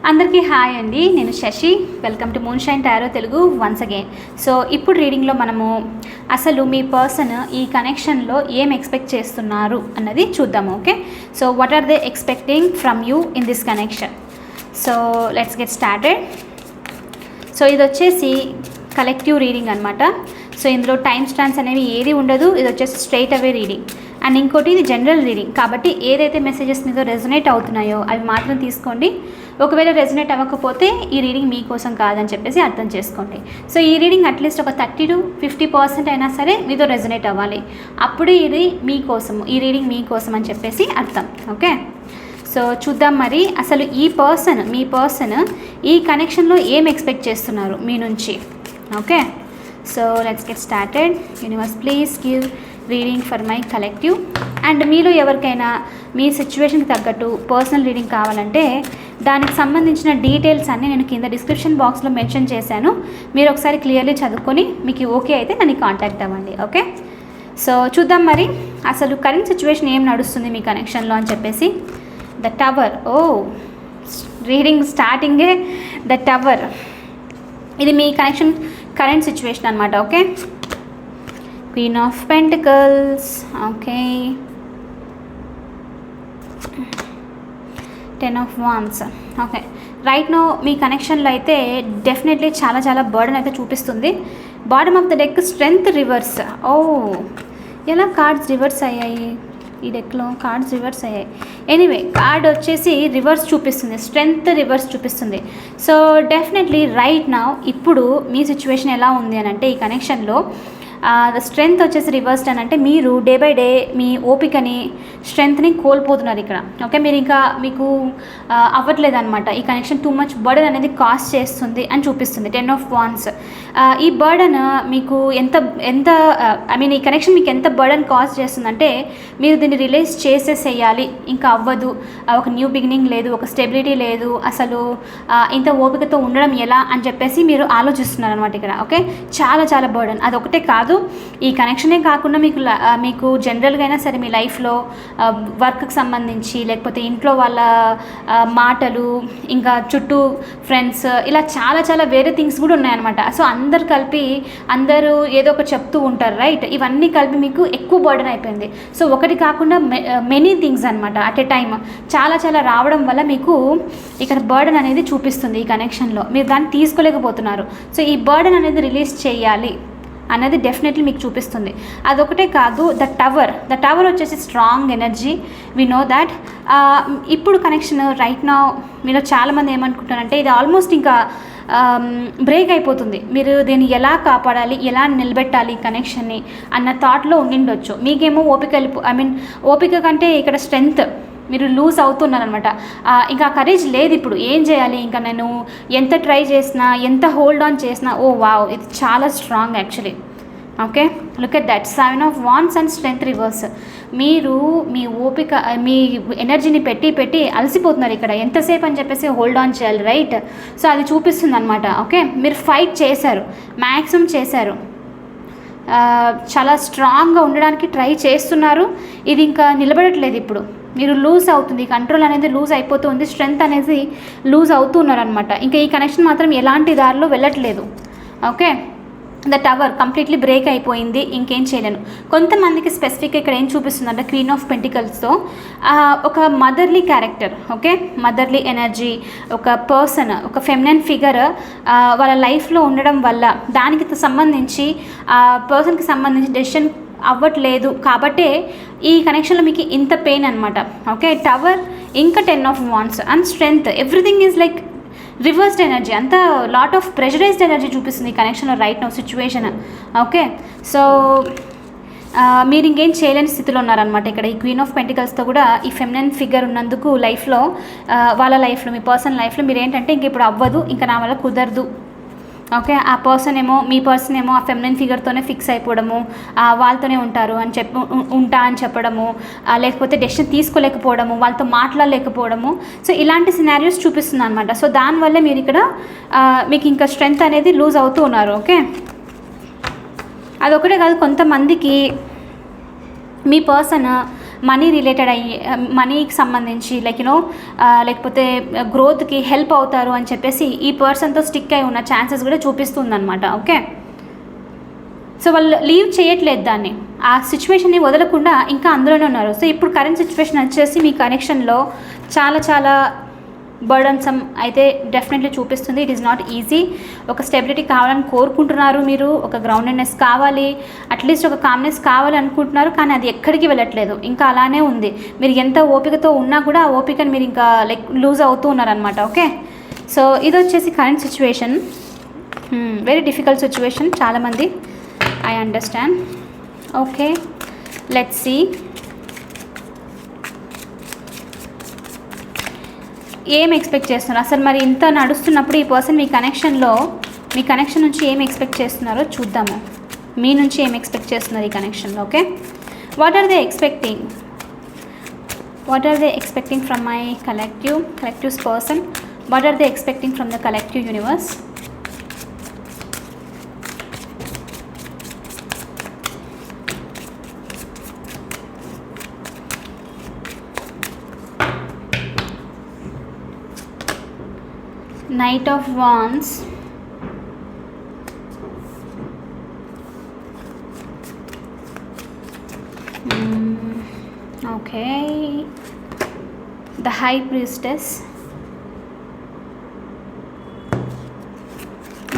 అందరికీ హాయ్ అండి, నేను Shashi. Welcome to Moon Shine Tarot Telugu once again. So ఇప్పుడు రీడింగ్లో మనము అసలు మీ పర్సన్ ఈ కనెక్షన్లో ఏం ఎక్స్పెక్ట్ చేస్తున్నారు అన్నది చూద్దాము. Okay, so what are they expecting from you in this connection? So let's get started. So ఇది వచ్చేసి కలెక్టివ్ రీడింగ్ అనమాట. సో ఇందులో టైం స్టాంప్స్ అనేవి ఏది ఉండదు. ఇది వచ్చేసి స్ట్రైట్ అవే రీడింగ్. అండ్ ఇంకోటి ఇది జనరల్ రీడింగ్ కాబట్టి ఏదైతే మెసేజెస్ మీతో రెజొనేట్ అవుతున్నాయో అవి మాత్రం తీసుకోండి. ఒకవేళ రెజొనేట్ అవ్వకపోతే ఈ రీడింగ్ మీకోసం కాదని చెప్పేసి అర్థం చేసుకోండి. సో ఈ రీడింగ్ అట్లీస్ట్ ఒక 30 to 50% అయినా సరే మీతో రెజొనేట్ అవ్వాలి. అప్పుడే ఇది మీకోసము, ఈ రీడింగ్ మీకోసం అని చెప్పేసి అర్థం. ఓకే, సో చూద్దాం మరి అసలు మీ పర్సన్ ఈ కనెక్షన్లో ఏం ఎక్స్పెక్ట్ చేస్తున్నారు మీ నుంచి. Okay, so let's get started. Universe please give reading for my collective. And మీలో ఎవరికైనా మీ సిచ్యువేషన్కి తగ్గట్టు పర్సనల్ రీడింగ్ కావాలంటే దానికి సంబంధించిన డీటెయిల్స్ అన్నీ నేను కింద డిస్క్రిప్షన్ బాక్స్లో మెన్షన్ చేశాను. మీరు ఒకసారి క్లియర్లీ చదువుకొని మీకు ఓకే అయితే నన్ను కాంటాక్ట్ అవ్వండి. ఓకే, సో చూద్దాం మరి అసలు కరెంట్ సిచ్యువేషన్ ఏం నడుస్తుంది మీ కనెక్షన్లో అని చెప్పేసి. The tower. ఓ, రీడింగ్ స్టార్టింగే ద టవర్. ఇది మీ కనెక్షన్ కరెంట్ సిచ్యువేషన్ అనమాట. Okay, queen of pentacles. Okay, 10 of wands. Okay, right now మీ కనెక్షన్లో అయితే డెఫినెట్లీ చాలా చాలా బర్డెన్ అయితే చూపిస్తుంది. Bottom of the deck strength reverse. Oh, ఎలా కార్డ్స్ రివర్స్ అయ్యాయి ఈ డెక్లో? కార్డ్స్ రివర్స్ అయ్యాయి. ఎనీవే, కార్డ్ వచ్చేసి రివర్స్ చూపిస్తుంది, స్ట్రెంగ్త్ రివర్స్ చూపిస్తుంది. సో డెఫినెట్లీ రైట్ నౌ ఇప్పుడు మీ సిచ్యువేషన్ ఎలా ఉంది అని అంటే ఈ కనెక్షన్లో ద స్ట్రెంగ్త్ వచ్చేసి రివర్స్డ్ అని అంటే మీరు డే బై డే మీ ఓపికని స్ట్రెంగ్త్ని కోల్పోతున్నారు ఇక్కడ. ఓకే, మీరు ఇంకా మీకు అవ్వట్లేదు అనమాట. ఈ కనెక్షన్ టూ మచ్ బర్డెన్ అనేది కాస్ట్ చేస్తుంది అని చూపిస్తుంది. 10 of wands. ఈ బర్డెన్ మీకు ఎంత ఈ కనెక్షన్ మీకు ఎంత బర్డెన్ కాస్ట్ చేస్తుందంటే మీరు దీన్ని రిలీజ్ చేసేసేయాలి, ఇంకా అవ్వదు, ఒక న్యూ బిగినింగ్ లేదు, ఒక స్టెబిలిటీ లేదు, అసలు ఇంత ఓపికతో ఉండడం ఎలా అని చెప్పేసి మీరు ఆలోచిస్తున్నారు అనమాట ఇక్కడ. ఓకే, చాలా చాలా బర్డెన్. అది ఒకటే కాదు, ఈ కనెక్షనే కాకుండా మీకు జనరల్గా అయినా సరే మీ లైఫ్లో వర్క్కి సంబంధించి లేకపోతే ఇంట్లో వాళ్ళ మాటలు, ఇంకా చుట్టూ ఫ్రెండ్స్, ఇలా చాలా చాలా వేరే థింగ్స్ కూడా ఉన్నాయన్నమాట. సో అందరూ ఏదో ఒకటి చెప్తూ ఉంటారు, రైట్? ఇవన్నీ కలిపి మీకు ఎక్కువ బర్డెన్ అయిపోయింది. సో ఒకటి కాకుండా మెనీ థింగ్స్ అనమాట అట్ ఏ టైమ్ చాలా చాలా రావడం వల్ల మీకు ఇక్కడ బర్డెన్ అనేది చూపిస్తుంది. ఈ కనెక్షన్లో మీరు దాన్ని తీసుకోలేకపోతున్నారు. సో ఈ బర్డెన్ అనేది రిలీజ్ చేయాలి అన్నది డెఫినెట్లీ మీకు చూపిస్తుంది. అదొకటే కాదు, ద టవర్ వచ్చేసి strong energy. We know that. ఇప్పుడు కనెక్షన్ రైట్ నౌ మీలో చాలామంది ఏమనుకుంటారంటే ఇది ఆల్మోస్ట్ ఇంకా బ్రేక్ అయిపోతుంది, మీరు దీన్ని ఎలా కాపాడాలి, ఎలా నిలబెట్టాలి కనెక్షన్ని అన్న థాట్లో ఉండిండొచ్చు. మీకేమో ఓపిక కంటే ఇక్కడ స్ట్రెంగ్త్, మీరు లూజ్ అవుతున్నారనమాట. ఇంకా కరేజ్ లేదు. ఇప్పుడు ఏం చేయాలి? ఇంకా నేను ఎంత ట్రై చేసినా, ఎంత హోల్డ్ ఆన్ చేసినా, ఓ వావ్, ఇది చాలా strong actually. Okay, look at that 7 of wands and strength reverse. మీరు మీ ఓపిక, మీ ఎనర్జీని పెట్టి అలసిపోతున్నారు ఇక్కడ. ఎంతసేపు అని చెప్పేసి హోల్డ్ ఆన్ చేయాలి, రైట్? సో అది చూపిస్తుంది అనమాట. ఓకే, మీరు ఫైట్ చేశారు, మ్యాక్సిమం చేశారు, చాలా స్ట్రాంగ్గా ఉండడానికి ట్రై చేస్తున్నారు. ఇది ఇంకా నిలబడట్లేదు. ఇప్పుడు మీరు లూజ్ అవుతుంది, కంట్రోల్ అనేది లూజ్ అయిపోతుంది, స్ట్రెంగ్త్ అనేది లూజ్ అవుతున్నారు అనమాట. ఇంకా ఈ కనెక్షన్ మాత్రం ఎలాంటి దారిలో వెళ్ళట్లేదు. Okay, the tower completely break అయిపోయింది, ఇంకేం చేయలేను. కొంతమందికి స్పెసిఫిక్గా ఇక్కడ ఏం చూపిస్తుందంటే క్వీన్ ఆఫ్ పెంటికల్స్తో ఒక motherly character. Okay, motherly energy, ఒక పర్సన్, ఒక ఫెమినైన్ ఫిగర్ వాళ్ళ లైఫ్లో ఉండడం వల్ల దానికి సంబంధించి పర్సన్కి సంబంధించి డెసిషన్ అవ్వట్లేదు కాబట్టే ఈ కనెక్షన్లో మీకు ఇంత పెయిన్ అనమాట. ఓకే, టవర్ ఇంకా 10 of wands and strength, everything is like reversed energy, అంతా లాట్ ఆఫ్ ప్రెషరైజ్డ్ ఎనర్జీ చూపిస్తుంది ఈ కనెక్షన్లో right now situation. Okay, so మీరు ఇంకేం చేయలేని స్థితిలో ఉన్నారనమాట ఇక్కడ. ఈ క్వీన్ ఆఫ్ పెంటికల్స్తో కూడా ఈ ఫెమినైన్ ఫిగర్ ఉన్నందుకు లైఫ్లో, వాళ్ళ లైఫ్లో, మీ పర్సనల్ లైఫ్లో మీరు ఏంటంటే ఇంక ఇప్పుడు అవ్వదు, ఇంకా నా వల్ల కుదరదు. ఓకే, మీ పర్సన్ ఏమో ఆ ఫెమినైన్ ఫిగర్తోనే ఫిక్స్ అయిపోవడము, వాళ్ళతోనే ఉంటారు అని ఉంటా అని చెప్పడము, లేకపోతే డెసిషన్ తీసుకోలేకపోవడము, వాళ్ళతో మాట్లాడలేకపోవడము. సో ఇలాంటి సినారియోస్ చూపిస్తుంది అనమాట. సో దానివల్ల మీరు ఇక్కడ మీకు ఇంకా స్ట్రెంగ్త్ అనేది లూజ్ అవుతూ ఉన్నారు. ఓకే, అదొకటే కాదు, కొంతమందికి మీ పర్సన్ మనీ రిలేటెడ్ అయ్యి మనీకి సంబంధించి లేకపోతే గ్రోత్కి హెల్ప్ అవుతారు అని చెప్పేసి ఈ పర్సన్తో స్టిక్ అయి ఉన్న ఛాన్సెస్ కూడా చూపిస్తుందన్నమాట. ఓకే, సో వాళ్ళు లీవ్ చేయట్లేదు దాన్ని, ఆ సిచ్యువేషన్ని వదలకుండా ఇంకా అందులోనే ఉన్నారు. సో ఇప్పుడు కరెంట్ సిచ్యువేషన్ వచ్చేసి మీ కనెక్షన్లో చాలా చాలా బర్డన్సమ్ అయితే డెఫినెట్లీ చూపిస్తుంది. It is not easy. ఒక స్టెబిలిటీ కావాలని కోరుకుంటున్నారు మీరు, ఒక గ్రౌండెడ్నెస్ కావాలి, అట్లీస్ట్ ఒక కామ్నెస్ కావాలి అనుకుంటున్నారు, కానీ అది ఎక్కడికి వెళ్ళట్లేదు, ఇంకా అలానే ఉంది. మీరు ఎంత ఓపికతో ఉన్నా కూడా ఆ ఓపికని మీరు ఇంకా లూజ్ అవుతూ ఉన్నారనమాట. ఓకే, సో ఇది వచ్చేసి current situation, very difficult situation చాలామంది, I understand. Okay, let's see ఏం ఎక్స్పెక్ట్ చేస్తున్నారు అసలు. మరి ఇంత నడుస్తున్నప్పుడు ఈ పర్సన్ మీ కనెక్షన్ నుంచి ఏం ఎక్స్పెక్ట్ చేస్తున్నారో చూద్దాము. మీ నుంచి ఏం ఎక్స్పెక్ట్ చేస్తున్నారు ఈ కనెక్షన్లో. Okay, what are they expecting from my collectives person? What are they expecting from the collective universe? Knight of Wands, okay, the High Priestess,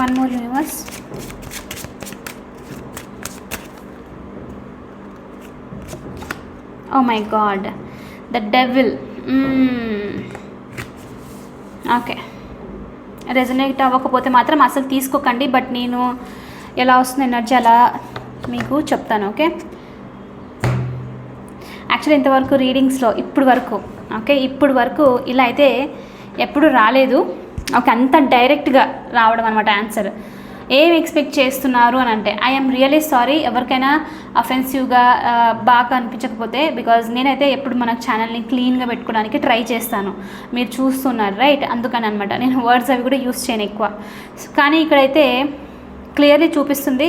one more universe, oh my god, the Devil. Okay, resonate అవ్వకపోతే మాత్రం అసలు తీసుకోకండి, but నేను ఎలా వస్తుంది energy అలా మీకు చెప్తాను. ఓకే, యాక్చువల్లీ ఇంతవరకు రీడింగ్స్లో ఇప్పుడు వరకు ఇలా అయితే ఎప్పుడు రాలేదు. ఓకే, అంత డైరెక్ట్గా రావడం అనమాట ఆన్సర్. ఏం ఎక్స్పెక్ట్ చేస్తున్నారు అని అంటే ఐఎమ్ రియలీ సారీ, ఎవరికైనా అఫెన్సివ్గా బాగా అనిపించకపోతే, బికాజ్ నేనైతే ఎప్పుడు మన ఛానల్ని క్లీన్గా పెట్టుకోవడానికి ట్రై చేస్తాను, మీరు చూస్తున్నారు రైట్, అందుకని అనమాట నేను వర్డ్స్ అవి కూడా యూస్ చేయను ఎక్కువ. కానీ ఇక్కడైతే క్లియర్లీ చూపిస్తుంది.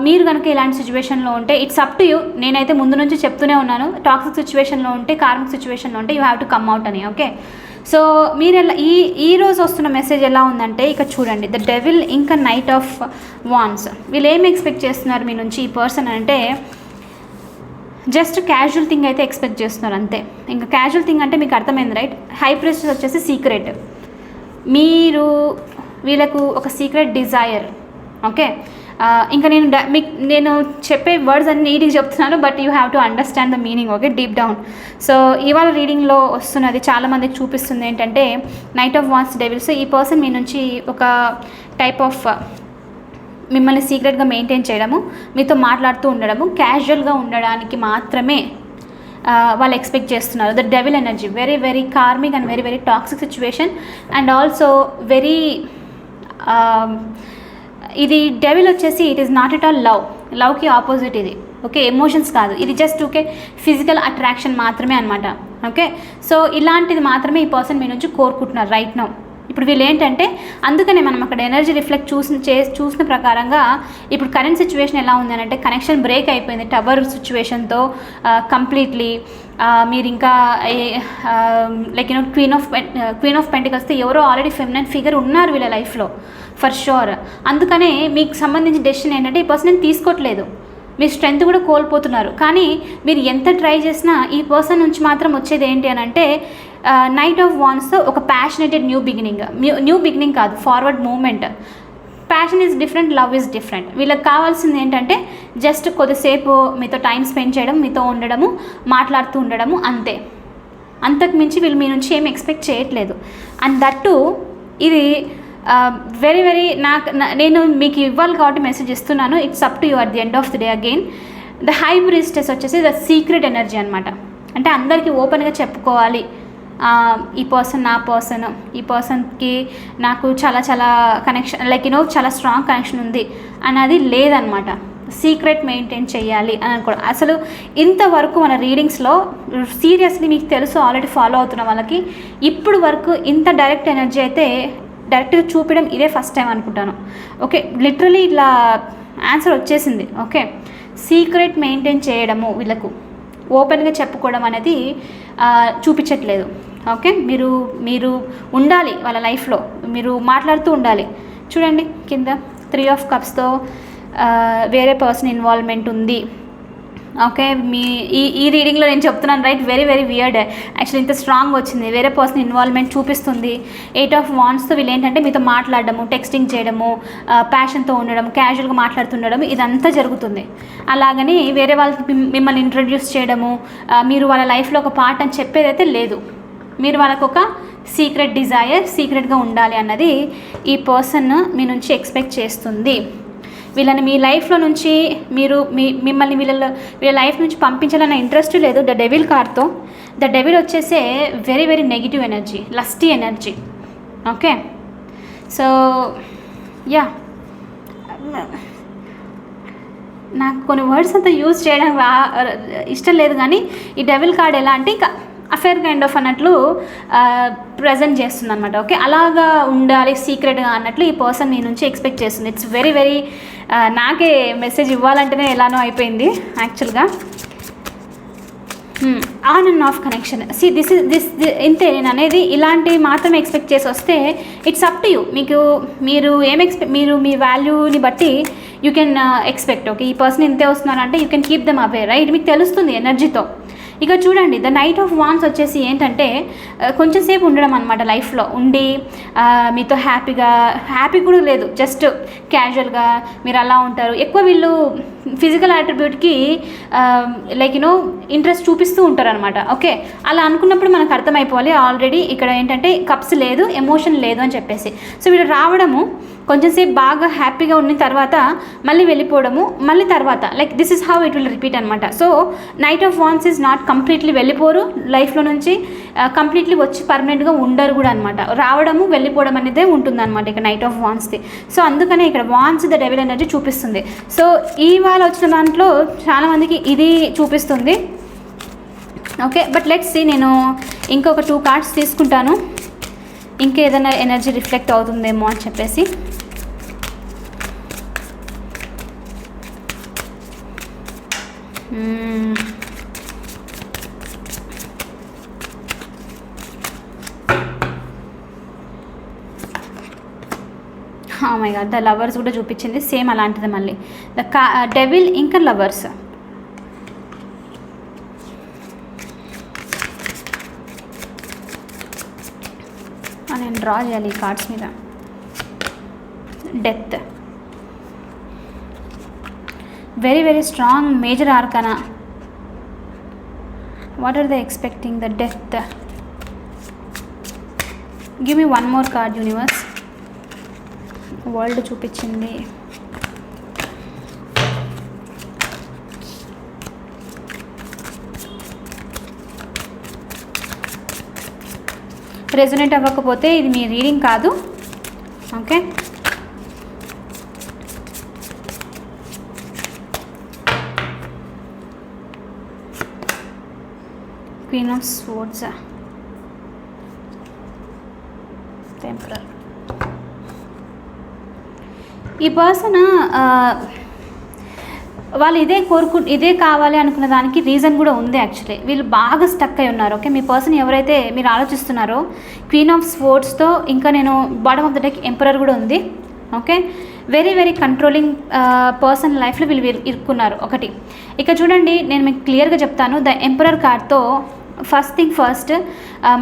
మీరు కనుక ఇలాంటి సిచ్యువేషన్లో ఉంటే ఇట్స్ అప్ టు యూ. నేనైతే ముందు నుంచి చెప్తూనే ఉన్నాను, టాక్సిక్ సిచ్యువేషన్లో ఉంటే, కార్మిక్ సిచ్యువేషన్లో ఉంటే you have to come out అని. ఓకే, సో మీరు ఎలా ఈ రోజు వస్తున్న మెసేజ్ ఎలా ఉందంటే ఇక చూడండి, ద డెవిల్ ఇంకా నైట్ ఆఫ్ వాన్స్. వీళ్ళు ఏమి ఎక్స్పెక్ట్ చేస్తున్నారు మీ నుంచి ఈ పర్సన్ అంటే జస్ట్ క్యాజువల్ థింగ్ అయితే ఎక్స్పెక్ట్ చేస్తున్నారు అంతే. ఇంకా క్యాజువల్ థింగ్ అంటే మీకు అర్థమైంది రైట్. హై ప్రిస్టెస్ వచ్చేసి సీక్రెట్, మీరు వీళ్ళకు ఒక సీక్రెట్ డిజైర్. ఓకే, ఇంకా నేను చెప్పే వర్డ్స్ అన్ని నీట్గా చెప్తున్నాను, but you have to understand the meaning. Okay, deep down. So ఇవాళ రీడింగ్లో వస్తున్నది చాలామందికి చూపిస్తుంది ఏంటంటే నైట్ ఆఫ్ వాన్స్ డెవిల్స్. ఈ పర్సన్ మీ నుంచి ఒక టైప్ ఆఫ్ మిమ్మల్ని సీక్రెట్గా మెయింటైన్ చేయడము, మీతో మాట్లాడుతూ ఉండడము, క్యాజువల్గా ఉండడానికి మాత్రమే వాళ్ళు ఎక్స్పెక్ట్ చేస్తున్నారు. The devil energy, very very karmic and very very toxic situation, and also very ఇది డెవిల్ వచ్చేసి it is not at all లవ్కి ఆపోజిట్ ఇది. ఓకే, ఎమోషన్స్ కాదు ఇది, జస్ట్ ఓకే ఫిజికల్ అట్రాక్షన్ మాత్రమే అనమాట. ఓకే, సో ఇలాంటిది మాత్రమే ఈ పర్సన్ మీ నుంచి కోరుకుంటున్నారు రైట్ నౌ. ఇప్పుడు వీళ్ళు ఏంటంటే అందుకనే మనం అక్కడ ఎనర్జీ రిఫ్లెక్ట్ చూసిన ప్రకారంగా ఇప్పుడు కరెంట్ సిచ్యువేషన్ ఎలా ఉంది అంటే కనెక్షన్ బ్రేక్ అయిపోయింది టవర్ సిచ్యువేషన్తో కంప్లీట్లీ. మీరు ఇంకా క్వీన్ ఆఫ్ పెంటికల్స్తో ఎవరో ఆల్రెడీ ఫెమినైన్ ఫిగర్ ఉన్నారు వీళ్ళ లైఫ్లో ఫర్ షూర్. అందుకనే మీకు సంబంధించిన డెసిషన్ ఏంటంటే ఈ పర్సన్ తీసుకోవట్లేదు, మీ స్ట్రెంత్ కూడా కోల్పోతున్నారు. కానీ మీరు ఎంత ట్రై చేసినా ఈ పర్సన్ నుంచి మాత్రం వచ్చేది ఏంటి అని అంటే నైట్ ఆఫ్ వాన్స్తో ఒక ప్యాషనేటెడ్ న్యూ బిగినింగ్ కాదు, forward movement. Passion is different, love is different. వీళ్ళకి కావాల్సింది ఏంటంటే జస్ట్ కొద్దిసేపు మీతో టైం స్పెండ్ చేయడం, మీతో ఉండడము, మాట్లాడుతూ ఉండడము, అంతే. అంతకు మించి వీళ్ళు మీ నుంచి ఏమి ఎక్స్పెక్ట్ చేయట్లేదు. అండ్ దట్టు ఇది వెరీ వెరీ నేను మీకు ఇవ్వాలి కాబట్టి మెసేజ్ ఇస్తున్నాను. It's up to you at the end of the day. Again the high priestess వచ్చేసి ద సీక్రెట్ ఎనర్జీ అనమాట. అంటే అందరికీ ఓపెన్గా చెప్పుకోవాలి, ఈ పర్సన్ నా పర్సన్, ఈ పర్సన్కి నాకు చాలా చాలా కనెక్షన్ చాలా స్ట్రాంగ్ కనెక్షన్ ఉంది అన్నది లేదనమాట. సీక్రెట్ మెయింటైన్ చేయాలి అని అనుకోవడం. అసలు ఇంతవరకు మన రీడింగ్స్లో సీరియస్లీ మీకు తెలుసు, ఆల్రెడీ ఫాలో అవుతున్న వాళ్ళకి ఇప్పుడు వరకు ఇంత డైరెక్ట్ ఎనర్జీ అయితే డైరెక్ట్గా చూపించడం ఇదే ఫస్ట్ టైం అనుకుంటాను. ఓకే, లిటరలీ ఇట్లా ఆన్సర్ వచ్చేసింది. ఓకే, సీక్రెట్ మెయింటైన్ చేయడము వీళ్ళకు ఓపెన్గా చెప్పుకోవడం అనేది చూపించట్లేదు. ఓకే, మీరు మీరు ఉండాలి వాళ్ళ లైఫ్లో, మీరు మాట్లాడుతూ ఉండాలి. చూడండి కింద 3 ఆఫ్ కప్స్తో వేరే పర్సన్ ఇన్వాల్వ్మెంట్ ఉంది. ఓకే, మీ ఈ రీడింగ్లో నేను చెప్తున్నాను right, very very weird actually, ఇంత స్ట్రాంగ్ వచ్చింది. వేరే పర్సన్ ఇన్వాల్వ్మెంట్ చూపిస్తుంది. 8 ఆఫ్ వాండ్స్తో వీళ్ళు ఏంటంటే మీతో మాట్లాడడము, టెక్స్టింగ్ చేయడము, ప్యాషన్తో ఉండడం, క్యాజువల్గా మాట్లాడుతుండడం, ఇదంతా జరుగుతుంది. అలాగని వేరే వాళ్ళకి మిమ్మల్ని ఇంట్రడ్యూస్ చేయడము, మీరు వాళ్ళ లైఫ్లో ఒక పార్ట్ అని చెప్పేదైతే లేదు. మీరు వాళ్ళకు ఒక సీక్రెట్ డిజైర్, సీక్రెట్గా ఉండాలి అన్నది ఈ పర్సన్ మీ నుంచి ఎక్స్పెక్ట్ చేస్తుంది. వీళ్ళని మీ లైఫ్లో నుంచి మీరు మిమ్మల్ని వీళ్ళ లైఫ్ నుంచి పంపించాలన్న ఇంట్రెస్ట్ లేదు. ద డెవిల్ కార్డ్తో ద డెవిల్ వచ్చేసే very very negative energy, lusty energy. Okay, so yeah, నాకు కొన్ని వర్డ్స్ అంతా యూజ్ చేయడం ఇష్టం లేదు, కానీ ఈ డెవిల్ కార్డ్ ఎలా అంటే ఇంకా అఫేర్ కైండ్ ఆఫ్ అన్నట్లు ప్రజెంట్ చేస్తుంది అనమాట. ఓకే, అలాగా ఉండాలి సీక్రెట్గా అన్నట్లు ఈ పర్సన్ మీ నుంచి ఎక్స్పెక్ట్ చేస్తుంది. ఇట్స్ వెరీ వెరీ, నాకే మెసేజ్ ఇవ్వాలంటేనే ఎలానో అయిపోయింది యాక్చువల్గా. On and of connection. This ఇంతే నేను అనేది, ఇలాంటివి మాత్రమే ఎక్స్పెక్ట్ చేసి వస్తే ఇట్స్ అప్ టు యూ. మీరు మీరు మీ వాల్యూని బట్టి యూ కెన్ ఎక్స్పెక్ట్. ఓకే, ఈ పర్సన్ ఇంతే వస్తున్నారంటే you can keep them away, right? మీకు తెలుస్తుంది ఎనర్జీతో. ఇక చూడండి, ద నైట్ ఆఫ్ వాన్స్ వచ్చేసి ఏంటంటే కొంచెం సేపు ఉండడం అనమాట. లైఫ్లో ఉండి మీతో హ్యాపీ కూడా లేదు, జస్ట్ క్యాజువల్గా మీరు అలా ఉంటారు. ఎక్కువ వీళ్ళు ఫిజికల్ అట్రిబ్యూట్కి లైక్ ఇంట్రెస్ట్ చూపిస్తూ ఉంటారు అనమాట. ఓకే, అలా అనుకున్నప్పుడు మనకు అర్థమైపోవాలి ఆల్రెడీ ఇక్కడ ఏంటంటే కప్స్ లేదు, ఎమోషన్ లేదు అని చెప్పేసి. సో వీళ్ళు రావడము కొంచెంసేపు బాగా హ్యాపీగా ఉన్న తర్వాత మళ్ళీ వెళ్ళిపోవడము, మళ్ళీ తర్వాత like this is how it will repeat అనమాట. So knight of wands is not completely వెళ్ళిపోరు లైఫ్లో నుంచి, కంప్లీట్లీ వచ్చి పర్మనెంట్గా ఉండరు కూడా అనమాట. రావడము వెళ్ళిపోవడం అనేదే ఉంటుంది అనమాట ఇక నైట్ ఆఫ్ వాన్స్ది. సో అందుకనే ఇక్కడ వాన్స్ ద డెవిల్ ఎనర్జీ చూపిస్తుంది. సో ఇవాళ వచ్చిన దాంట్లో చాలామందికి ఇది చూపిస్తుంది. ఓకే, బట్ లెట్స్ సీ, నేను ఇంకొక 2 కార్డ్స్ తీసుకుంటాను, ఇంకేదైనా ఎనర్జీ రిఫ్లెక్ట్ అవుతుందేమో అని చెప్పేసి. Oh my God, the lovers కూడా చూపించింది, సేమ్ అలాంటిది మళ్ళీ. ద డెవిల్ ఇంకా లవర్స్. నేను డ్రా చేయాలి ఈ కార్డ్స్ మీద. Death, very very strong major arcana. What are they expecting? The death. Give me 1 more card universe. World చూపించింది. రెజొనేట్ అవ్వకపోతే ఇది మీ రీడింగ్ కాదు. Okay, queen of swords, emperor. ఈ పర్సన్ వాళ్ళు ఇదే కావాలి అనుకున్న దానికి రీజన్ కూడా ఉంది యాక్చువల్లీ. వీళ్ళు బాగా స్టక్ అయి ఉన్నారు. ఓకే, మీ పర్సన్ ఎవరైతే మీరు ఆలోచిస్తున్నారో క్వీన్ ఆఫ్ స్వర్డ్స్తో, ఇంకా నేను bottom of the deck emperor కూడా ఉంది. Okay, very very controlling person లైఫ్లో వీళ్ళు ఇరుక్కున్నారు ఒకటి. ఇక చూడండి, నేను మీకు క్లియర్గా చెప్తాను. ద ఎంపరర్ కార్డ్తో ఫస్ట్ థింగ్ ఫస్ట్,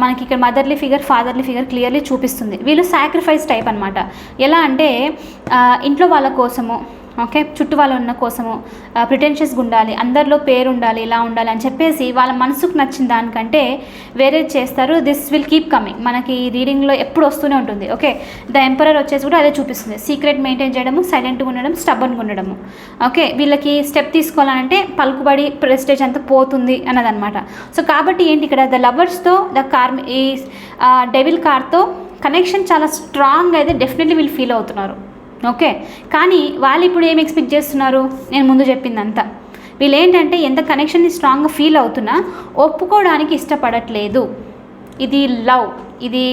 మనకి ఇక్కడ motherly figure, fatherly figure clearly చూపిస్తుంది. వీళ్ళు సాక్రిఫైస్ టైప్ అనమాట. ఎలా అంటే ఇంట్లో వాళ్ళ కోసము, ఓకే, చుట్టూ వాళ్ళు ఉన్న కోసము ప్రిటెన్షియస్గా ఉండాలి, అందరిలో పేరు ఉండాలి, ఇలా ఉండాలి అని చెప్పేసి వాళ్ళ మనసుకు నచ్చిన దానికంటే వేరేది చేస్తారు. దిస్ విల్ కీప్ కమింగ్, మనకి రీడింగ్లో ఎప్పుడు వస్తూనే ఉంటుంది. ఓకే, ద ఎంపరర్ వచ్చేసి కూడా అదే చూపిస్తుంది. సీక్రెట్ మెయింటైన్ చేయడము, సైలెంట్గా ఉండడం, స్టబ్బన్గా ఉండడము. ఓకే, వీళ్ళకి స్టెప్ తీసుకోవాలంటే పలుకుబడి, ప్రెస్టేజ్ అంతా పోతుంది అన్నదనమాట. సో కాబట్టి ఏంటి ఇక్కడ ద లవర్స్తో ఈ డెవిల్ కార్డ్తో కనెక్షన్ చాలా స్ట్రాంగ్ అయితే డెఫినెట్లీ వీళ్ళు ఫీల్ అవుతున్నారు. ఓకే, కానీ వాళ్ళు ఇప్పుడు ఏం ఎక్స్పెక్ట్ చేస్తున్నారు? నేను ముందు చెప్పిందంతా, వీళ్ళు ఏంటంటే ఎంత కనెక్షన్ని స్ట్రాంగ్గా ఫీల్ అవుతున్నా ఒప్పుకోవడానికి ఇష్టపడట్లేదు. ఇది లవ్, ఇది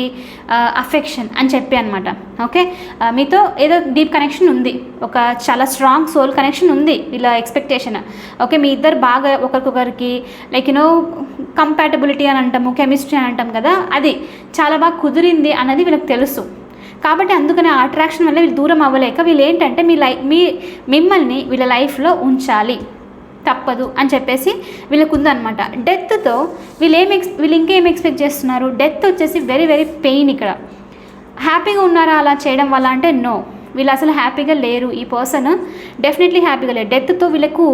అఫెక్షన్ అని చెప్పి అనమాట. ఓకే, మీతో ఏదో డీప్ కనెక్షన్ ఉంది, ఒక చాలా స్ట్రాంగ్ సోల్ కనెక్షన్ ఉంది వీళ్ళ ఎక్స్పెక్టేషన్. ఓకే, మీ ఇద్దరు బాగా ఒకరికొకరికి లైక్ కంపాటబిలిటీ అని అంటాము, కెమిస్ట్రీ అని అంటాం కదా, అది చాలా బాగా కుదిరింది అన్నది వీళ్ళకి తెలుసు. కాబట్టి అందుకని ఆ అట్రాక్షన్ వల్ల వీళ్ళు దూరం అవ్వలేక వీళ్ళు ఏంటంటే మిమ్మల్ని వీళ్ళ లైఫ్లో ఉంచాలి, తప్పదు అని చెప్పేసి వీళ్ళకు ఉందన్నమాట. డెత్తో వీళ్ళు ఇంకేం ఎక్స్పెక్ట్ చేస్తున్నారు? డెత్ వచ్చేసి వెరీ వెరీ పెయిన్. ఇక్కడ హ్యాపీగా ఉన్నారా అలా చేయడం వల్ల అంటే నో, వీళ్ళు అసలు హ్యాపీగా లేరు. ఈ పర్సన్ డెఫినెట్లీ హ్యాపీగా లేరు. డెత్తో వీళ్ళకు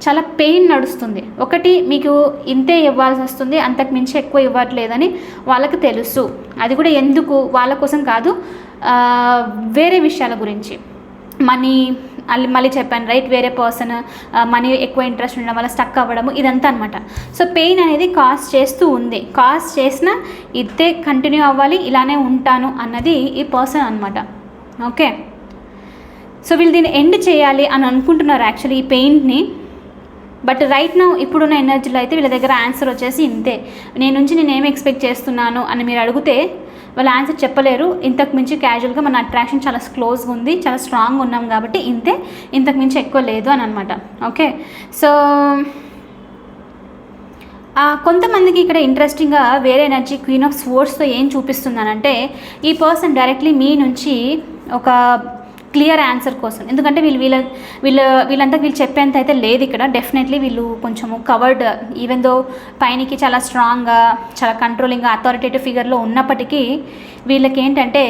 చాలా పెయిన్ నడుస్తుంది. ఒకటి, మీకు ఇంతే ఇవ్వాల్సి వస్తుంది, అంతకు మించి ఎక్కువ ఇవ్వట్లేదని వాళ్ళకి తెలుసు. అది కూడా ఎందుకు, వాళ్ళ కోసం కాదు, వేరే విషయాల గురించి. మనీ మళ్ళీ చెప్పాను రైట్, వేరే పర్సన్ మనీ ఎక్కువ ఇంట్రెస్ట్ ఉండడం వల్ల స్టక్ అవ్వడము, ఇదంతా అనమాట. సో పెయిన్ అనేది కాజ్ చేస్తూ ఉంది. కాజ్ చేసిన ఇదే కంటిన్యూ అవ్వాలి, ఇలానే ఉంటాను అన్నది ఈ పర్సన్ అనమాట. ఓకే, సో వీళ్ళు దీన్ని ఎండ్ చేయాలి అని అనుకుంటున్నారు యాక్చువల్లీ ఈ పెయిన్ని. బట్ రైట్ నౌ ఇప్పుడున్న ఎనర్జీలో అయితే వీళ్ళ దగ్గర ఆన్సర్ వచ్చేసి ఇంతే. నేను ఏమి ఎక్స్పెక్ట్ చేస్తున్నాను అని మీరు అడిగితే వాళ్ళు ఆన్సర్ చెప్పలేరు. ఇంతకు మించి క్యాజువల్గా మన అట్రాక్షన్ చాలా క్లోజ్గా ఉంది, చాలా స్ట్రాంగ్ ఉన్నాం కాబట్టి ఇంతే, ఇంతకు మించి ఎక్కువ లేదు అని అనమాట. ఓకే, సో కొంతమందికి ఇక్కడ ఇంట్రెస్టింగ్గా వేరే ఎనర్జీ క్వీన్ ఆఫ్ స్వోర్డ్స్తో ఏం చూపిస్తున్నానంటే, ఈ పర్సన్ డైరెక్ట్లీ మీ నుంచి ఒక క్లియర్ ఆన్సర్ కోసం, ఎందుకంటే వీళ్ళంతా వీళ్ళు చెప్పేంత అయితే లేదు ఇక్కడ. డెఫినెట్లీ వీళ్ళు కొంచెము కవర్డ్, ఈవెన్ దో పైనకి చాలా స్ట్రాంగ్గా, చాలా కంట్రోలింగ్గా, అథారిటేటివ్ ఫిగర్లో ఉన్నప్పటికీ వీళ్ళకి ఏంటంటే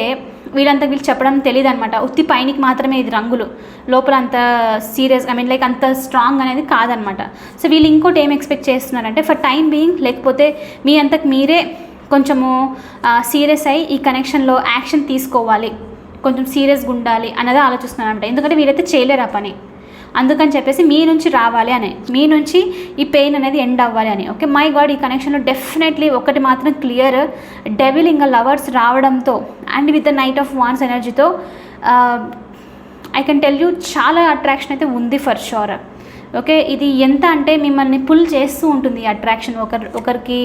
వీళ్ళు చెప్పడం తెలియదు అనమాట. ఉత్తి పైనకి మాత్రమే ఇది రంగులు, లోపల అంత సీరియస్ లైక్ అంత స్ట్రాంగ్ అనేది కాదనమాట. సో వీళ్ళు ఇంకోటి ఏం ఎక్స్పెక్ట్ చేస్తున్నారంటే ఫర్ టైం బీయింగ్, లేకపోతే మీ అంతకు మీరే కొంచెము సీరియస్ అయ్యి ఈ కనెక్షన్లో యాక్షన్ తీసుకోవాలి, కొంచెం సీరియస్గా ఉండాలి అన్నది ఆలోచిస్తున్నానంట. ఎందుకంటే వీరైతే చేయలేరు ఆ పని, అందుకని చెప్పేసి మీ నుంచి రావాలి అని, మీ నుంచి ఈ పెయిన్ అనేది ఎండ్ అవ్వాలి అని. ఓకే, మై గాడ్, ఈ కనెక్షన్లో డెఫినెట్లీ ఒకటి మాత్రం క్లియర్, డెవిల్ ఇంకా లవర్స్ రావడంతో and with the knight of wands ఎనర్జీతో ఐ కెన్ టెల్ యూ చాలా అట్రాక్షన్ అయితే ఉంది ఫర్ షూర్. ఓకే, ఇది ఎంత అంటే మిమ్మల్ని పుల్ చేస్తూ ఉంటుంది ఈ అట్రాక్షన్. ఒకరికి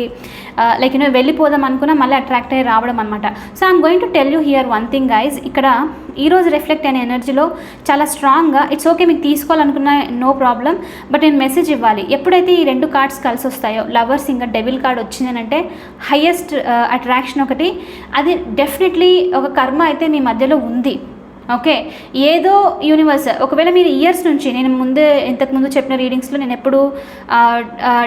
లైక్ వెళ్ళిపోదాం అనుకున్నా మళ్ళీ అట్రాక్ట్ అయ్యి రావడం అనమాట. So I'm going to tell you here one thing guys, ఇక్కడ ఈరోజు రిఫ్లెక్ట్ అయిన ఎనర్జీలో చాలా స్ట్రాంగ్గా ఇట్స్ ఓకే, మీకు తీసుకోవాలనుకున్న నో ప్రాబ్లం, బట్ నేను మెసేజ్ ఇవ్వాలి. ఎప్పుడైతే ఈ రెండు కార్డ్స్ కలిసి వస్తాయో, లవర్స్ ఇంకా డెవిల్ కార్డ్ వచ్చిందనంటే హయ్యెస్ట్ అట్రాక్షన్ ఒకటి, అది డెఫినెట్లీ ఒక కర్మ అయితే మీ మధ్యలో ఉంది. ఓకే, ఏదో యూనివర్స్, ఒకవేళ మీరు ఇయర్స్ నుంచి, నేను ఇంతకుముందు చెప్పిన రీడింగ్స్లో నేను ఎప్పుడు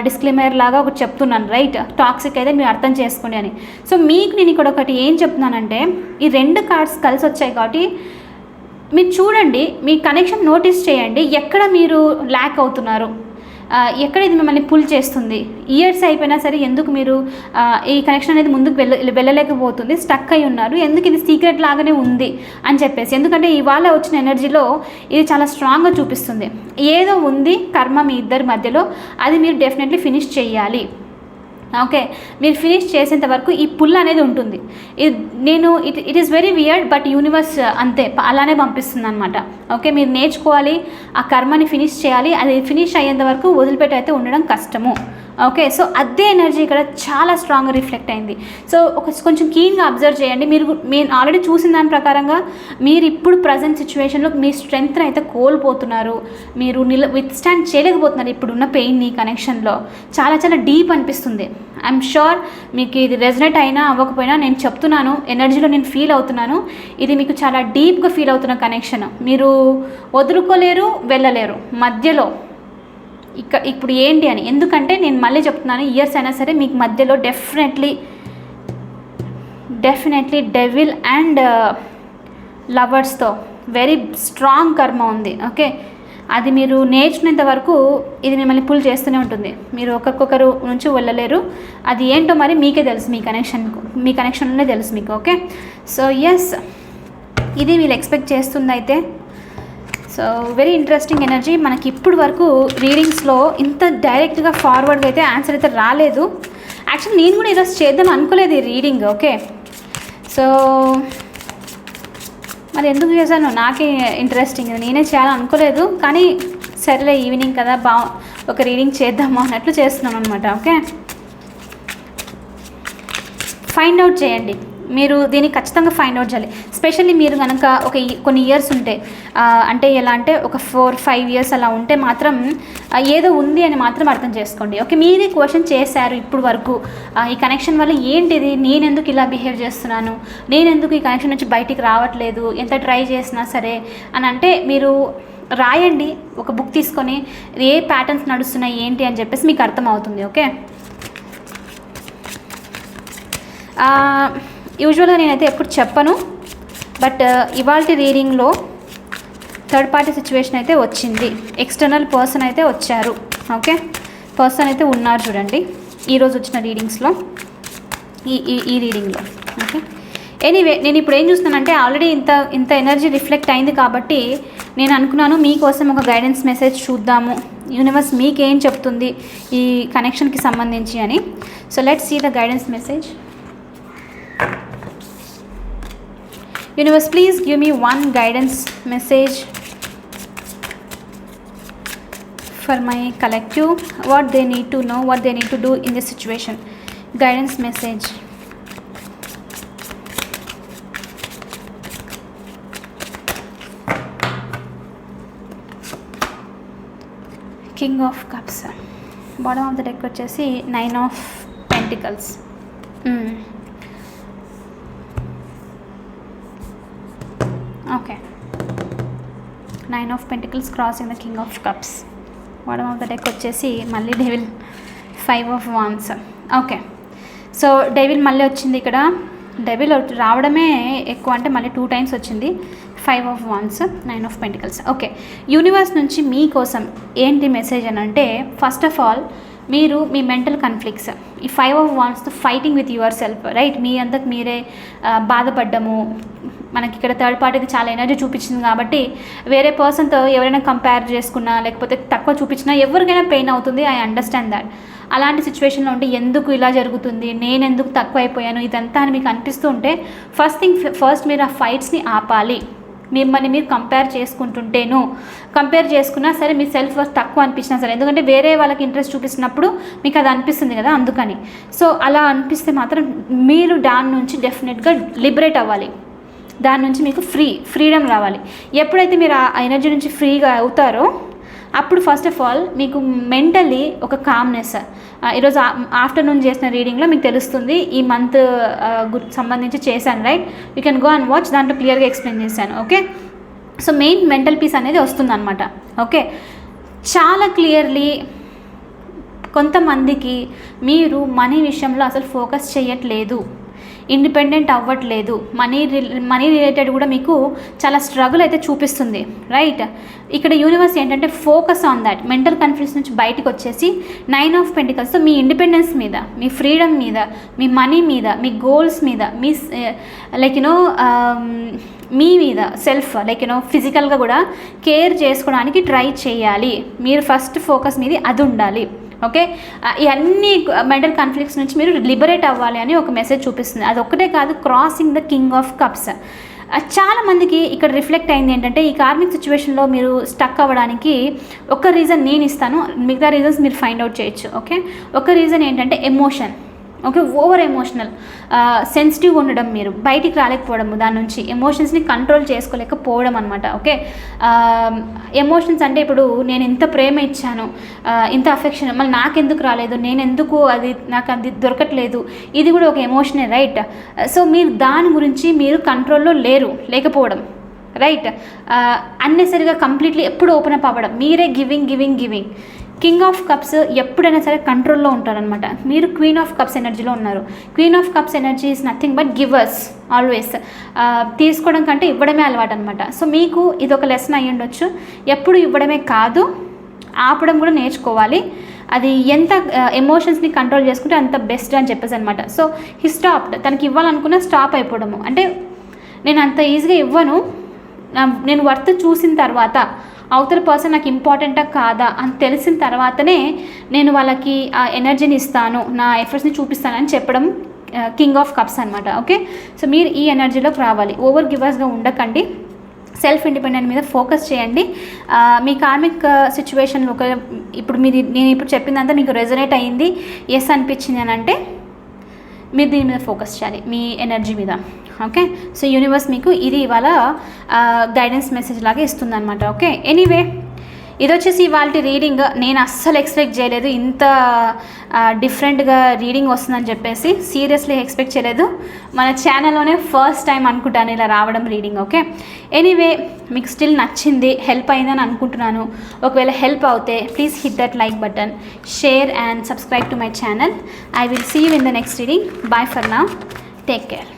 డిస్క్లైమర్ లాగా ఒకటి చెప్తున్నాను రైట్, టాక్సిక్ అయితే మీరు అర్థం చేసుకోండి అని. సో మీకు నేను ఇక్కడ ఒకటి ఏం చెప్తున్నానంటే, ఈ రెండు కార్డ్స్ కలిసి వచ్చాయి కాబట్టి మీరు చూడండి, మీ కనెక్షన్ నోటీస్ చేయండి, ఎక్కడ మీరు ల్యాక్ అవుతున్నారు, ఎక్కడ ఇది మిమ్మల్ని పుల్ చేస్తుంది. ఇయర్స్ అయిపోయినా సరే ఎందుకు మీరు ఈ కనెక్షన్ అనేది ముందుకు వెళ్ళలేకపోతుంది, స్టక్ అయి ఉన్నారు, ఎందుకు ఇది సీక్రెట్ లాగానే ఉంది అని చెప్పేసి. ఎందుకంటే ఇవాళ వచ్చిన ఎనర్జీలో ఇది చాలా స్ట్రాంగ్గా చూపిస్తుంది. ఏదో ఉంది కర్మ మీ ఇద్దరి మధ్యలో, అది మీరు డెఫినెట్లీ ఫినిష్ చేయాలి. ఓకే, మీరు ఫినిష్ చేసేంత వరకు ఈ పుల్ అనేది ఉంటుంది. It is very weird, but universe అంతే అలానే పంపిస్తుంది అనమాట. ఓకే, మీరు నేర్చుకోవాలి, ఆ కర్మని ఫినిష్ చేయాలి. అది ఫినిష్ అయ్యేంత వరకు వదిలిపెట్టి అయితే ఉండడం కష్టము. ఓకే, సో అదే ఎనర్జీ ఇక్కడ చాలా స్ట్రాంగ్గా రిఫ్లెక్ట్ అయింది. సో కొంచెం కీన్గా అబ్జర్వ్ చేయండి. మీరు ఆల్రెడీ చూసిన దాని ప్రకారంగా మీరు ఇప్పుడు ప్రజెంట్ సిచ్యువేషన్లో మీ స్ట్రెంగ్త్ని అయితే కోల్పోతున్నారు, మీరు విత్స్టాండ్ చేయలేకపోతున్నారు ఇప్పుడున్న పెయిన్ని. కనెక్షన్లో చాలా చాలా డీప్ అనిపిస్తుంది. ఐఎమ్ షూర్ మీకు ఇది రెజనేట్ అయినా అవ్వకపోయినా నేను చెప్తున్నాను, ఎనర్జీలో నేను ఫీల్ అవుతున్నాను, ఇది మీకు చాలా డీప్గా ఫీల్ అవుతున్న కనెక్షన్. మీరు వదులుకోలేరు, వెళ్ళలేరు, మధ్యలో ఇప్పుడు ఏంటి అని. ఎందుకంటే నేను మళ్ళీ చెప్తున్నాను, ఇయర్స్ అయినా సరే మీకు మధ్యలో డెఫినెట్లీ డెవిల్ అండ్ లవర్స్తో వెరీ స్ట్రాంగ్ కర్మ ఉంది. ఓకే, అది మీరు నేర్చుకునేంత వరకు ఇది మిమ్మల్ని పుల్ చేస్తూనే ఉంటుంది. మీరు ఒకరికొకరు నుంచి వెళ్ళలేరు. అది ఏంటో మరి మీకే తెలుసు, మీ కనెక్షన్లోనే తెలుసు మీకు. ఓకే, సో ఎస్, ఇది వీళ్ళు ఎక్స్పెక్ట్ చేస్తుంది అయితే. So very interesting energy. మనకి ఇప్పుడు వరకు రీడింగ్స్లో ఇంత డైరెక్ట్గా ఫార్వర్డ్గా అయితే ఆన్సర్ అయితే రాలేదు. యాక్చువల్లీ నేను కూడా ఈరోజు చేద్దాం అనుకోలేదు ఈ రీడింగ్. ఓకే, సో మరి ఎందుకు చేశాను, నాకే ఇంట్రెస్టింగ్, నేనే చేయాలని అనుకోలేదు, కానీ సరేలే ఈవినింగ్ కదా, ఒక రీడింగ్ చేద్దాము అన్నట్లు చేస్తున్నాను అనమాట. ఓకే, ఫైండ్ అవుట్ చేయండి. మీరు దీన్ని ఖచ్చితంగా ఫైండ్ అవుట్ చేయాలి. స్పెషల్లీ మీరు కనుక కొన్ని ఇయర్స్ ఉంటే, అంటే ఎలా అంటే ఒక 4-5 ఇయర్స్ అలా ఉంటే మాత్రం ఏదో ఉంది అని మాత్రం అర్థం చేసుకోండి. ఓకే, మీరే క్వశ్చన్ చేశారు ఇప్పుడు వరకు, ఈ కనెక్షన్ వల్ల ఏంటిది, నేనెందుకు ఇలా బిహేవ్ చేస్తున్నాను, నేనెందుకు ఈ కనెక్షన్ నుంచి బయటికి రావట్లేదు, ఎంత ట్రై చేసినా సరే అని అంటే మీరు రాయండి. ఒక బుక్ తీసుకొని ఏ ప్యాటర్న్స్ నడుస్తున్నాయి ఏంటి అని చెప్పేసి మీకు అర్థమవుతుంది. ఓకే, యూజువల్గా నేనైతే ఎప్పుడు చెప్పను, బట్ ఇవాళ రీడింగ్లో థర్డ్ పార్టీ సిచ్యువేషన్ అయితే వచ్చింది. ఎక్స్టర్నల్ పర్సన్ అయితే వచ్చారు. ఓకే, పర్సన్ అయితే ఉన్నారు చూడండి ఈరోజు వచ్చిన రీడింగ్స్లో, ఈ రీడింగ్లో. ఓకే, ఎనీవే నేను ఇప్పుడు ఏం చూస్తున్నానంటే ఆల్రెడీ ఇంత ఎనర్జీ రిఫ్లెక్ట్ అయింది కాబట్టి నేను అనుకున్నాను మీకోసం ఒక గైడెన్స్ మెసేజ్ చూద్దాము, యూనివర్స్ మీకేం చెప్తుంది ఈ కనెక్షన్కి సంబంధించి అని. So let's see the guidance message. Universe, please give me one guidance message for my collective. What they need to know, what they need to do in this situation. Guidance message. King of Cups. Bottom of the deck వచ్చేసి 9 of Pentacles. Okay, 9 of Pentacles crossing the King of Cups. Bottom of the deck వచ్చేసి మళ్ళీ devil, 5 of Wands. Okay, so devil మళ్ళీ వచ్చింది ఇక్కడ. Devil రావడమే ఎక్కువ, అంటే మళ్ళీ 2 times వచ్చింది. 5 of Wands, 9 of Pentacles. Okay, universe నుంచి మీకోసం ఏంటి మెసేజ్ అని అంటే, ఫస్ట్ ఆఫ్ ఆల్ మీరు మీ మెంటల్ కాన్ఫ్లిక్ట్స్, ఈ 5 of Wandsతో fighting with yourself, right? మీ అంతకు మీరే బాధపడ్డము. మనకి ఇక్కడ థర్డ్ పార్టీకి చాలా ఎనర్జీ చూపించింది కాబట్టి వేరే పర్సన్తో ఎవరైనా కంపేర్ చేసుకున్నా లేకపోతే తక్కువ చూపించినా ఎవరికైనా పెయిన్ అవుతుంది. I understand that. అలాంటి సిచ్యువేషన్లో ఉంటే ఎందుకు ఇలా జరుగుతుంది, నేను ఎందుకు తక్కువ అయిపోయాను, ఇదంతా అని మీకు అనిపిస్తూ ఉంటే ఫస్ట్ మీరు ఆ ఫైట్స్ని ఆపాలి. మిమ్మల్ని మీరు కంపేర్ చేసుకుంటుంటేను, కంపేర్ చేసుకున్నా సరే మీ సెల్ఫ్ వర్త్ తక్కువ అనిపించినా సరే, ఎందుకంటే వేరే వాళ్ళకి ఇంట్రెస్ట్ చూపిస్తున్నప్పుడు మీకు అది అనిపిస్తుంది కదా, అందుకని. సో అలా అనిపిస్తే మాత్రం మీరు దాని నుంచి డెఫినెట్గా లిబరేట్ అవ్వాలి. దాని నుంచి మీకు ఫ్రీడమ్ రావాలి. ఎప్పుడైతే మీరు ఆ ఎనర్జీ నుంచి ఫ్రీగా అవుతారో అప్పుడు ఫస్ట్ ఆఫ్ ఆల్ మీకు మెంటల్లీ ఒక కామ్నెస్. ఈరోజు ఆఫ్టర్నూన్ చేసిన రీడింగ్లో మీకు తెలుస్తుంది, ఈ మంత్ సంబంధించి చేశాను, right? You can go and watch, దాంట్లో క్లియర్గా ఎక్స్ప్లెయిన్ చేశాను. Okay, so main mental peace అనేది వస్తుందన్నమాట. ఓకే, చాలా క్లియర్లీ కొంతమందికి మీరు మనీ విషయంలో అసలు ఫోకస్ చేయట్లేదు, ఇండిపెండెంట్ అవ్వట్లేదు, మనీ రిలేటెడ్ కూడా మీకు చాలా స్ట్రగుల్ అయితే చూపిస్తుంది, రైట్? ఇక్కడ యూనివర్స్ ఏంటంటే focus on that. Mental conflicts నుంచి బయటకు వచ్చేసి 9 of Pentaclesతో మీ ఇండిపెండెన్స్ మీద, మీ ఫ్రీడమ్ మీద, మీ మనీ మీద, మీ గోల్స్ మీద, మీ మీ మీద సెల్ఫ్ ఫిజికల్గా కూడా కేర్ చేసుకోవడానికి ట్రై చేయాలి. మీరు ఫస్ట్ ఫోకస్ మీది అది ఉండాలి. ఓకే, ఇవన్నీ మెంటల్ కాన్ఫ్లిక్ట్స్ నుంచి మీరు లిబరేట్ అవ్వాలి అని ఒక మెసేజ్ చూపిస్తుంది. అది ఒక్కటే కాదు, crossing the king of cups. చాలామందికి ఇక్కడ రిఫ్లెక్ట్ అయింది ఏంటంటే, ఈ కార్మిక్ సిచ్యువేషన్లో మీరు స్టక్ అవ్వడానికి ఒక రీజన్ నేను ఇస్తాను, మిగతా రీజన్స్ మీరు ఫైండ్ అవుట్ చేయొచ్చు. ఓకే, ఒక రీజన్ ఏంటంటే ఎమోషన్. ఓకే, ఓవర్ ఎమోషనల్, సెన్సిటివ్గా ఉండడం, మీరు బయటికి రాలేకపోవడము, దాని నుంచి ఎమోషన్స్ని కంట్రోల్ చేసుకోలేకపోవడం అనమాట. ఓకే, ఎమోషన్స్ అంటే ఇప్పుడు నేను ఇంత ప్రేమ ఇచ్చాను, ఇంత అఫెక్షన్, మళ్ళీ నాకెందుకు రాలేదు, నాకు అది దొరకట్లేదు, ఇది కూడా ఒక ఎమోషనే, రైట్? సో మీరు దాని గురించి మీరు కంట్రోల్లో లేకపోవడం, రైట్? అన్నెసరిగా కంప్లీట్లీ ఎప్పుడు ఓపెన్ అప్ అవ్వడం, మీరే గివింగ్. కింగ్ ఆఫ్ కప్స్ ఎప్పుడైనా సరే కంట్రోల్లో ఉంటారనమాట. మీరు క్వీన్ ఆఫ్ కప్స్ ఎనర్జీలో ఉన్నారు. Queen of cups energy is nothing but givers always. తీసుకోవడం కంటే ఇవ్వడమే అలవాటు అనమాట. సో మీకు ఇది ఒక లెసన్ అయ్యి ఉండొచ్చు. ఎప్పుడు ఇవ్వడమే కాదు, ఆపడం కూడా నేర్చుకోవాలి. అది ఎంత ఎమోషన్స్ని కంట్రోల్ చేసుకుంటే అంత బెస్ట్ అని చెప్పేసి అనమాట. సో హీ స్టాప్డ్, తనకి ఇవ్వాలనుకున్న స్టాప్ అయిపోవడము. అంటే నేను అంత ఈజీగా ఇవ్వను, నేను వర్త్ చూసిన తర్వాత, అవతల పర్సన్ నాకు ఇంపార్టెంటా కాదా అని తెలిసిన తర్వాతనే నేను వాళ్ళకి ఆ ఎనర్జీని ఇస్తాను, నా ఎఫర్ట్స్ని చూపిస్తానని చెప్పడం కింగ్ ఆఫ్ కప్స్ అనమాట. ఓకే, సో మీరు ఈ ఎనర్జీలోకి రావాలి. ఓవర్ గివర్స్గా ఉండకండి, సెల్ఫ్ ఇండిపెండెంట్ మీద ఫోకస్ చేయండి. మీ కార్మిక్ సిచ్యువేషన్లో ఇప్పుడు నేను ఇప్పుడు చెప్పిందంతా మీకు రెజొనేట్ అయ్యింది, ఎస్ అనిపించింది అని అంటే మీరు దీని మీద ఫోకస్ చేయాలి, మీ ఎనర్జీ మీద. ఓకే, సో యూనివర్స్ మీకు ఇది ఇవాళ గైడెన్స్ మెసేజ్ లాగా ఇస్తుందన్నమాట. ఓకే, ఎనీవే ఇది వచ్చేసి ఇవాళ రీడింగ్. నేను అస్సలు ఎక్స్పెక్ట్ చేయలేదు ఇంత డిఫరెంట్గా రీడింగ్ వస్తుందని చెప్పేసి, సీరియస్లీ ఎక్స్పెక్ట్ చేయలేదు. మన ఛానల్లోనే ఫస్ట్ టైం అనుకుంటాను ఇలా రావడం రీడింగ్. ఓకే, ఎనీవే మీకు స్టిల్ నచ్చింది, హెల్ప్ అయిందని అనుకుంటున్నాను. ఒకవేళ హెల్ప్ అవుతే please hit that like button, share and subscribe to my channel. I will see you in the next reading. Bye for now, take care.